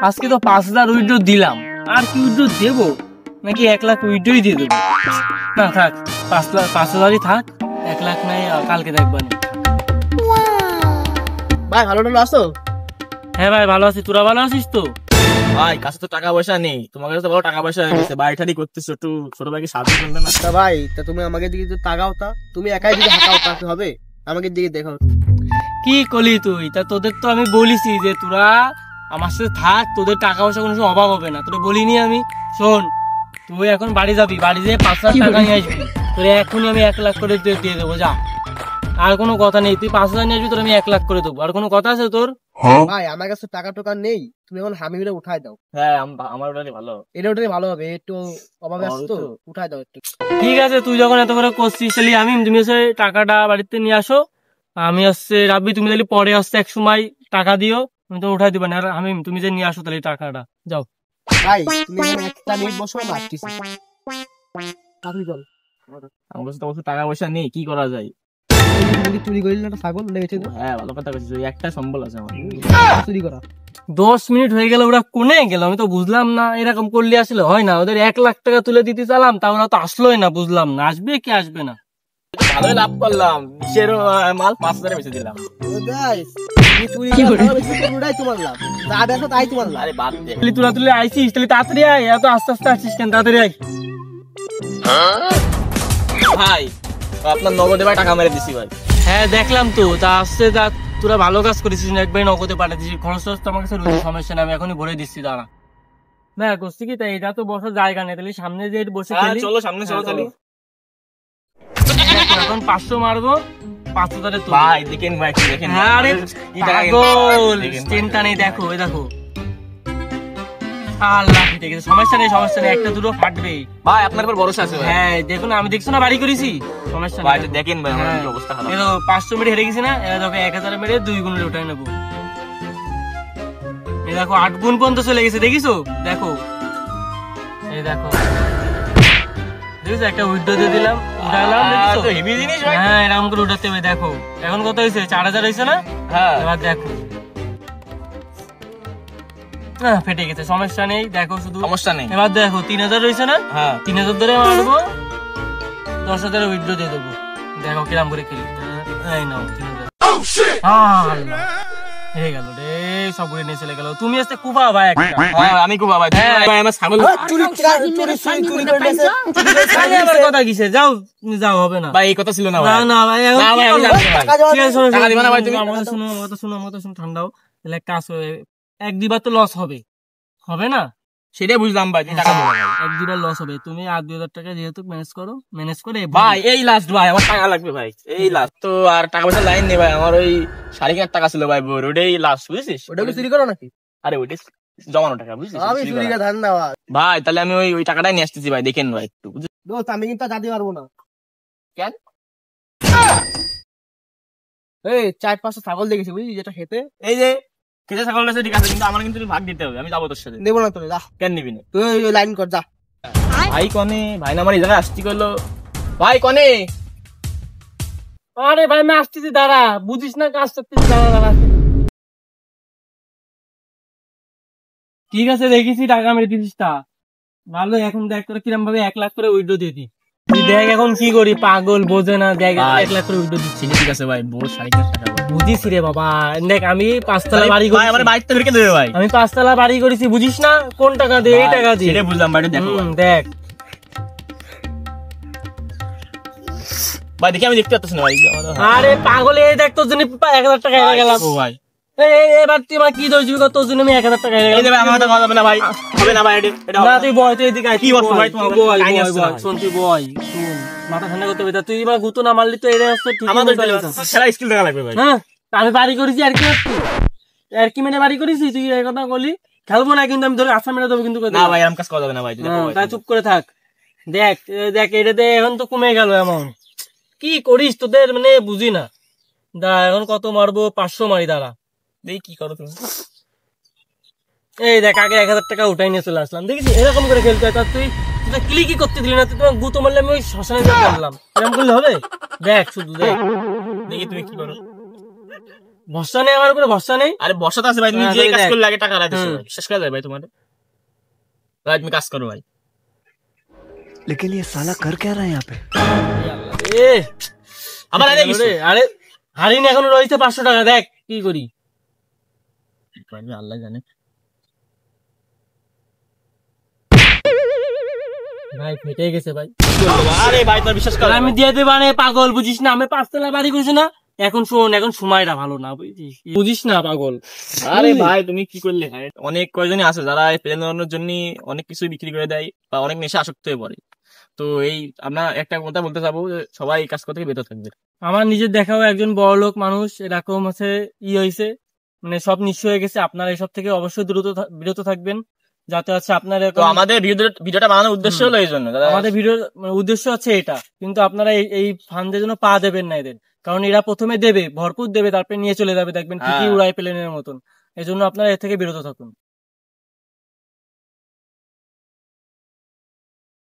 আজকে তো 5,000 উইথড্র দিলাম, আর কি উইথড্র দেবো নাকি 1 লাখ উইথড্রই দিয়ে দেবো? না থাক, 5,000ই থাক, 1 লাখ নাই, কালকে দেখবেন। ভাই ভালো টালো আছো? হ্যাঁ ভাই ভালো আছি, তোরা ভালো আছিস তো? ভাই কাছে তো টাকা পয়সা নেই, তোমার কাছে তো বড় টাকা পয়সা হয়ে গেছে, বাড়ি ঠাড়ি করতেছো, একটু ছোট ভাইকে সাহায্য করবে না? তা ভাই তা তুমি আমাকে দিকে একটু তাকাও, তা তুমি একাই দিকে হাঁটাও তা কি হবে? আমাকে দিকে দেখো। কি করলি তুই? তা তোদের তো আমি বলিছি যে তোরা আমার সাথে থাক, তোদের টাকা পয়সা কোনো সময় অভাব হবে না, তোরা বলিনি আমি? শোন, তুই এখন বাড়ি যাবি, বাড়ি যেয়ে 5,000 টাকা নিয়ে আসবি, তোর এখনই আমি 1 লাখ করে দিয়ে দেবো, যা। আর কোনো কথা নেই, তুই 5,000 নিয়ে আসবি, তোর আমি 1 লাখ করে দেবো। আর কোনো কথা আছে তোর? ভাই আমার কাছে টাকা টোকা নেই, তুমি এখন হামিরে উঠাই দাও। হ্যাঁ আমার ওটাই ভালো। এটা ওটাই ভালো হবে, একটু অভাবে আসতো, উঠাই দাও একটু। ঠিক আছে, তুই যখন এত করে করছিস তাহলে আমি, তুমি হচ্ছে টাকাটা বাড়িতে নিয়ে আসো, আমি হচ্ছে রাব্বি, তুমি তাহলে পরে হচ্ছে এক সময় টাকা দিও, আমি তো উঠাই দিবা না। আর আমি, তুমি যে নিয়ে আসো তাহলে টাকাটা, যাও। ভাই তুমি এখানে একটা মিনিট বসো, আমি আসতেছি। আপনি চল। আমার কাছে তো অবশ্য টাকা পয়সা নেই, কি করা যায়? চুরি করিল না ছাগল লেগেছে? হ্যাঁ ভালো কথা বলছিস, ওই একটা সম্বল আছে আমার। চুরি করা 10 মিনিট হয়ে গেল, ওরা কোনে গেল আমি তো বুঝলাম না। এরকম করলে আসলে হয় না, ওদের 1 লাখ টাকা তুলে দিতে চালাম, তা ওরা তো আসলোই না, বুঝলাম না আসবে কি আসবে না। ভালোই লাভ করলাম, বিশের মাল 5,000 বেচে দিলাম। তোমার লাভ, যা দেখো তাই তোমার লাভ। আরে বাদ দে, তাহলে তোরা তুলে আইসিস, তাহলে তাড়াতাড়ি আয়, এত আস্তে আস্তে আসছিস কেন? তাড়াতাড়ি আয়। ভাই আপনার নগদে ভাই টাকা মেরে দিছি ভাই। হ্যাঁ দেখলাম তো, তা আসছে, তা তোরা ভালো কাজ করেছিস, একবার নগদে পাঠিয়ে দিচ্ছিস, খরচ টরচ তো আমার কাছে রয়েছে, সমস্যা নেই, আমি এখনই ভরে দিচ্ছি, দাঁড়া। না করছি কি, তাই এটা তো বসার জায়গা নেই, তাহলে সামনে যে বসে খেলি। চলো সামনে চলো তাহলে। এখন 500 মারবো, 5,000 ভাই দেখেন ভাই, দেখেন। হ্যাঁ আরে কি টাকা পাগল, দেখেন। চিন্তা নেই, দেখো এই দেখো, আল্লাহ ঠিক আছে, সমস্যা নেই, সমস্যা নেই, একটা দুটো ফাটবেই ভাই, আপনার উপর ভরসা আছে ভাই। হ্যাঁ দেখুন, আমি দেখছো না বাড়ি করেছি, সমস্যা ভাই নেই। দেখেন ভাই, আমার হ্যাঁ। কি অবস্থা খারাপ। এই তো 500 মেরে হেরে গেছি না, এবার দেখো 1,000 মেরে 2 গুণ উঠাই নেবো। এই দেখো 8 গুণ পর্যন্ত চলে গেছে, দেখিছো? দেখো এই দেখো, দেখেছো, একটা উইথড্র দিয়ে দিলাম, উঠালাম, দেখেছো? তো হেভি জিনিস ভাই। হ্যাঁ এরকম করে উঠাতে হবে, দেখো এখন কত হয়েছে, 4,000 হয়েছে না? হ্যাঁ এবার দেখো, ফেটে গেছে, সমস্যা নেই, দেখো শুধু সমস্যা নেই। এবার দেখো 3,000 রয়েছে না? হ্যাঁ 3,000 ধরে মারবো, 10,000 উইথড্র দিয়ে দেবো, দেখো কিরাম করে খেলি। এই নাও 3,000। আল্লাহ, হয়ে গেল রে, সব ঘুরে নিয়ে চলে গেল। তুমি আসতে কুবা ভাই একটা। হ্যাঁ, আমি খুব ভাই। ভাই আমার ছাগল তাহলে আবার কথা কিসে? যাও যাও, হবে না ভাই, এই কথা ছিল না না ভাই। না ভাই, এখন না কি ভাই, আমি করবো? জানি ভাই। ঠিক আছে, শোনো, টাকা দিবা না ভাই তুমি? আমার কথা শুনো, আমার কথা শুনো, আমার কথা শুনো, ঠান্ডাও। তাহলে এক কাজ হবে, 1-2 তো লস হবে, হবে না? সেটাই বুঝলাম ভাই, তুমি টাকা দিবা ভাই। 1-2 লস হবে, তুমি 8-2,000 টাকা যেহেতু ম্যানেজ করো, ম্যানেজ করে ভাই এই লাস্ট ভাই, আমার টাকা লাগবে ভাই, এই লাস্ট তো। আর টাকা পয়সা লাইন নেই ভাই, আমার ওই 4,500 টাকা ছিল ভাই, বোর ওটাই লাস্ট, বুঝছিস? ওটা কি চুরি করো নাকি? আরে ওইটাই জমানো টাকা, বুঝছিস? আমি চুরি করে ধান নেওয়া ভাই তাহলে আমি ওই টাকাটাই নিয়ে আসতেছি ভাই, দেখেন ভাই একটু, বুঝছিস? দোস্ত, আমি কিন্তু জানতে পারবো না। কেন? এই 4-5টা ছাগল দেখেছি বুঝলি, যেটা খেতে এই যে খেতে ছাগল আছে ঠিক আছে, কিন্তু আমার কিন্তু ভাগ দিতে হবে, আমি যাবো তোর সাথে। নেবো না তোরে, যা কেন নিবি না? তুই ওই লাইন কর, যা। ভাই কনে, ভাই না আমার এই জায়গায় আসতে করলো, ভাই কনে? আরে ভাই আমি আসতেছি, দাঁড়া, বুঝিস না কাজ করতেছি, দাঁড়া দাঁড়া। ঠিক আছে, দেখেছি টাকা মেরে দিস তা ভালো। এখন দেখ তোরা কিরম ভাবে 1 লাখ করে উইথড্র দিয়ে দি, তুই দেখ এখন কি করি, পাগল বোঝে না, দেখ 1 লাখ করে উইথড্র দিচ্ছি। ঠিক আছে ভাই, বোর 4,500 টাকা ভাই। বুঝিস রে বাবা, দেখ আমি 5 তলা বাড়ি ভাই আমার করেছি, বাইকটা বেরকে দেবে ভাই। আমি 5 তলা বাড়ি করেছি, বুঝিস না? কোন টাকা দিয়ে? এই টাকা দিয়ে। সেটাই বুঝলাম ভাই, এটা দেখো ভাই। দেখ ভাই দেখি, আমি দেখতে পাচ্ছি না ভাই। আরে পাগল, এই দেখ তোর জন্য 1,000 টাকা হেরে গেলাম। ও ভাই, এবার তুই আমার কি দোষ দিবি? তোর জন্য আমি 1,000 টাকা হেরে এই যে গেলাম। ভাই, আমার কথা হবে না ভাই, হবে না ভাই, এটা না তুই বয়, তুই এদিকে আয়, কি তুই বলছো বয়, ভাই, তুই তোমার বয়, কাহিনী বয়, আসছে বয়, না। শোন তুই বয়, শোন, মাথা ঠান্ডা করতে হবে। তা তুই এবার গুতো না মারলি তো এটা হচ্ছে ঠিক আমাদের মতো। সেরা স্কিল টাকা লাগবে ভাই। হ্যাঁ আমি বাড়ি করেছি, আর কি আর কি মেনে বাড়ি করেছি, তুই এই কথা বলি? খেলবো না কিন্তু, আমি ধরে আশা মেরে দেবো কিন্তু। না ভাই, এরকম কাজ করা যাবে না ভাই, তুই দেখো ভাই। তাই চুপ করে থাক। দেখ দেখ, এটাতে এখন তো কমে গেল এমন, কি করিস তোদের মানে বুঝি না। দাঁড়া এখন কত মারবো, 500 মারি, দাঁড়া দেখি কি করো তুমি। এই দেখ, আগে 1,000 টাকা উঠাই নিয়ে চলে আসলাম, দেখিস এরকম করে খেলতে হয়। তা তুই ক্লিকই করতে দিলি না, তুই তোমার গুতো মারলে আমি ওই শ্মশানে যা করলাম, এরকম করলে হবে? দেখ শুধু দেখ, দেখি তুমি কি করো। ভরসা নেই আমার উপরে, ভরসা নেই। আরে বসা তো আছে ভাই, তুমি হ্যাঁ, যে তাহলে কাজ দেখ। করলে আগে টাকা রাখছো হুম। ভাই, বিশ্বাস করা যায় ভাই তোমার? ভাই তুমি কাজ করো ভাই। लेकिन ये साला कर क्या रहा है यहाँ पे? এ আবার আরে কিছু আরে হারিনি, এখনো রয়েছে 500 টাকা, দেখ কি করি। আল্লাহ জানে। ভাই ফেটে গেছে ভাই। আরে ভাই তোর বিশ্বাস কর, আমি দিয়ে দেবো মানে পাগল, বুঝিস না? আমি 5 তলা বাড়ি করছি না এখন। শোন, এখন সময়টা ভালো না, বুঝিস? বুঝিস না পাগল? আরে ভাই তুমি কি করলে ভাই? অনেক কয়জনই আছে যারা এই প্লেন বানানোর জন্য অনেক কিছু বিক্রি করে দেয় বা অনেক নেশা আসক্ত হয়ে পড়ে। তো এই আমরা একটা কথা বলতে চাবো যে সবাই এই কাজ করতে থেকে বিরত থাকবে। আমার নিজের দেখাও একজন বড়লোক মানুষ এরকম হচ্ছে হয়েছে, মানে সব নিঃস্ব হয়ে গেছে। আপনারা এসব থেকে অবশ্যই বিরত থাকবেন, যাতে হচ্ছে আপনার তো আমাদের ভিডিওটা বানানোর উদ্দেশ্য হলো এই জন্য যারা আমাদের ভিডিওর উদ্দেশ্য হচ্ছে এটা। কিন্তু আপনারা এই ফান্ডের জন্য পা দেবেন না এদের, কারণ এরা প্রথমে দেবে, ভরপুর দেবে, তারপরে নিয়ে চলে যাবে, দেখবেন কি কি হ্যাঁ। উড়াই প্লেনের মতন। এই জন্য আপনারা এর থেকে বিরত থাকুন।